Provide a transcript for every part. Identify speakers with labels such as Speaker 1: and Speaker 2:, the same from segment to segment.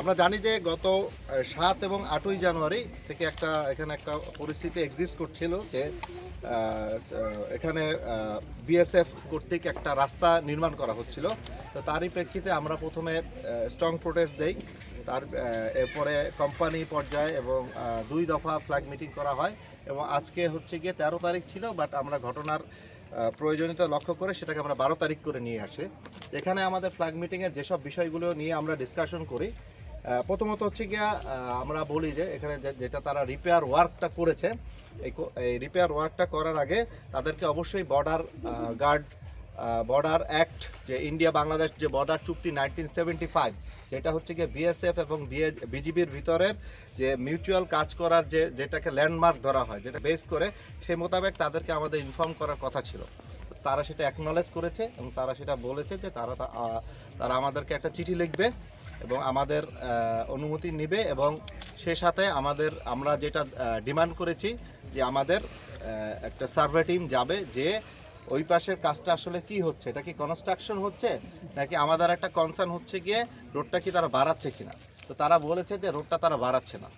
Speaker 1: আমরা জানি যে গত 7 এবং 8ই জানুয়ারি থেকে এখানে একটা পরিস্থিতি এক্সিস্ট করছিল যে এখানে বিএসএফ কর্তৃক একটা রাস্তা নির্মাণ করা হচ্ছিল। তো তারই প্রেক্ষিতে আমরা প্রথমে স্ট্রং প্রোটেস্ট দেই, এরপরে কোম্পানি পর্যায়ে এবং 2 দফা ফ্ল্যাগ মিটিং করা হয় এবং আজকে হচ্ছে গিয়ে 13 তারিখ ছিল, বাট আমরা ঘটনার প্রয়োজনীয়তা লক্ষ্য করে সেটাকে আমরা 12 তারিখ করে নিয়ে আসি। এখানে আমাদের ফ্ল্যাগ মিটিংয়ে যেসব বিষয়গুলো নিয়ে আমরা ডিসকাশন করি, প্রথমত হচ্ছে গিয়া আমরা বলি যে এখানে যেটা তারা রিপেয়ার ওয়ার্কটা করেছে, এই রিপেয়ার ওয়ার্কটা করার আগে তাদেরকে অবশ্যই বর্ডার অ্যাক্ট, যে ইন্ডিয়া বাংলাদেশ যে বর্ডার চুক্তি 1975, যেটা হচ্ছে গিয়ে বিএসএফ এবং বিজিবির ভিতরের যে মিউচুয়াল কাজ করার যেটাকে ল্যান্ডমার্ক ধরা হয়, যেটা বেস করে সেই মোতাবেক তাদেরকে আমাদের ইনফর্ম করার কথা ছিল। তারা সেটা অ্যাকনলেজ করেছে এবং তারা সেটা বলেছে যে তারা আমাদেরকে একটা চিঠি লিখবে এবং আমাদের অনুমতি নেবে এবং সে সাথে আমরা যেটা ডিমান্ড করেছি যে আমাদের একটা সার্ভে টিম যাবে, যে ওই পাশের কাজটা আসলে কি হচ্ছে, এটা কি কনস্ট্রাকশন হচ্ছে নাকি আমাদের একটা কনসার্ন হচ্ছে গিয়ে রোডটা কি তারা বাড়াচ্ছে কিনা। তো তারা বলেছে যে রোডটা তারা বাড়াচ্ছে না,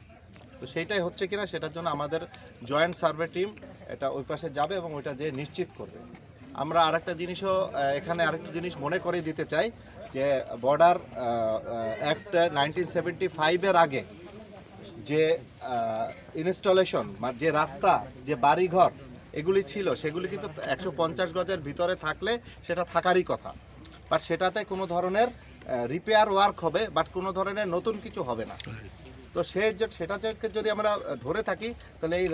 Speaker 1: তো সেইটাই হচ্ছে কিনা সেটার জন্য আমাদের জয়েন্ট সার্ভে টিম এটা ওই পাশে যাবে এবং ওইটা যে নিশ্চিত করবে। আমরা আরেকটা জিনিস মনে করে দিতে চাই যে বর্ডার অ্যাক্ট 1975-এর আগে যে ইনস্টলেশন, যে রাস্তা, যে বাড়িঘর এগুলি ছিল, সেগুলি কিন্তু 150 গজের ভিতরে থাকলে সেটা থাকারই কথা, বাট সেটাতে কোনো ধরনের রিপেয়ার ওয়ার্ক হবে, বাট কোনো ধরনের নতুন কিছু হবে না। তো সেটাকে যদি আমরা ধরে থাকি তাহলে এই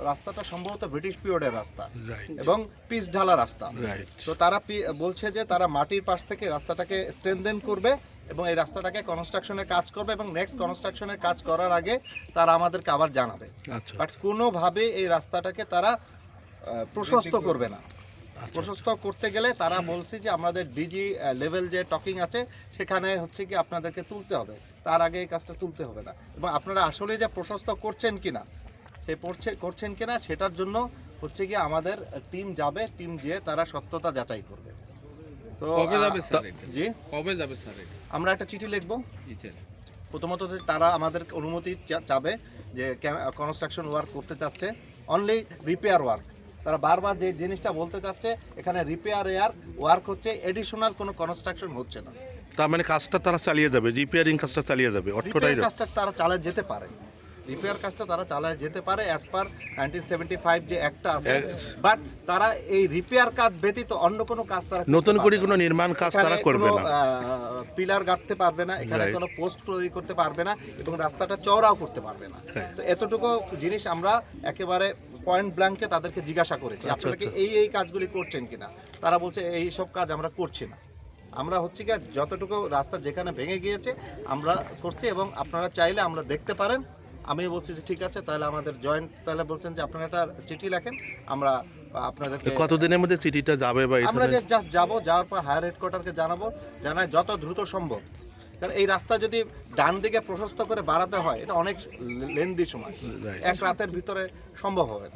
Speaker 1: রাস্তাটা সম্ভবত ব্রিটিশ পিরিয়ডের রাস্তা এবং পিচ ঢালা রাস্তা। তো তারা বলছে যে তারা মাটির পাশ থেকে রাস্তাটাকে স্ট্রেনথেন করবে এবং এই রাস্তাটাকে কনস্ট্রাকশনের কাজ করবে এবং নেক্সট কনস্ট্রাকশনের কাজ করার আগে তারা আমাদেরকে আবার জানাবে। বাট কোনোভাবে এই রাস্তাটাকে তারা প্রশস্ত করবে না। প্রশস্ত করতে গেলে তারা বলছে যে আমাদের ডিজি লেভেল যে টকিং আছে সেখানে হচ্ছে কি আপনাদেরকে তুলতে হবে, তার আগে এই কাজটা তুলতে হবে না। এবং আপনারা আসলে যে প্রশস্ত করছেন কিনা সেটার জন্য হচ্ছে কি আমাদের টিম যাবে, টিম গিয়ে তারা সত্যতা যাচাই করবে। তো কবে যাবে স্যার? আমরা একটা চিঠি লিখবো। প্রথমত তারা আমাদের অনুমতি চাবে যে কনস্ট্রাকশন ওয়ার্ক করতে চাচ্ছে, অনলি রিপেয়ার ওয়ার্ক। তারা বারবার যে জিনিসটা বলতে চাচ্ছে এখানে রিপেয়ার ওয়ার্ক হচ্ছে, এডিশনাল কোনো কনস্ট্রাকশন হচ্ছে না।
Speaker 2: তার মানে কাজটা তারা চালিয়ে যাবে, রিপেয়ারিং কাজটা চালিয়ে যাবে,
Speaker 1: কাজটা তারা চালিয়ে যেতে পারে, রিপেয়ার কাজটা তারা চালিয়ে যেতে পারে অ্যাজ পার 1975 যে একটা আছে। বাট তারা এই রিপেয়ার কাজ ব্যতীত অন্য কোনো কাজ তারা
Speaker 2: নতুন করে কোনো নির্মাণ কাজ তারা করবে না,
Speaker 1: পিলার গাঁথতে পারবে না, এখানে কোনো পোস্ট তৈরি করতে পারবে না এবং রাস্তাটা চওড়াও করতে পারবে না। তো এতটুকু জিনিস আমরা একেবারে পয়েন্ট ব্ল্যাঙ্কে তাদেরকে জিজ্ঞাসা করেছি আপনারা কি এই কাজগুলি করছেন কিনা। তারা বলছে এই সব কাজ আমরা করছি না, আমরা হচ্ছে কি যতটুকু রাস্তা যেখানে ভেঙে গিয়েছে আমরা করছি এবং আপনারা চাইলে আমরা দেখতে পারেন। আমি বলছি যে ঠিক আছে, তাহলে আমাদের জয়েন্ট তাহলে বলছেন যে আপনারা একটা চিঠি লেখেন, আমরা আপনাদেরকে
Speaker 2: কতদিনের মধ্যে চিঠিটা যাবে বা
Speaker 1: আমরা যে জাস্ট যাওয়ার পর হায়ার হেডকোয়ার্টারকে জানাই যত দ্রুত সম্ভব। কারণ এই রাস্তা যদি ডান দিকে প্রশস্ত করে বাড়াতে হয় এটা অনেক লেন্দি সময়, এক রাতের ভিতরে সম্ভব হবে না।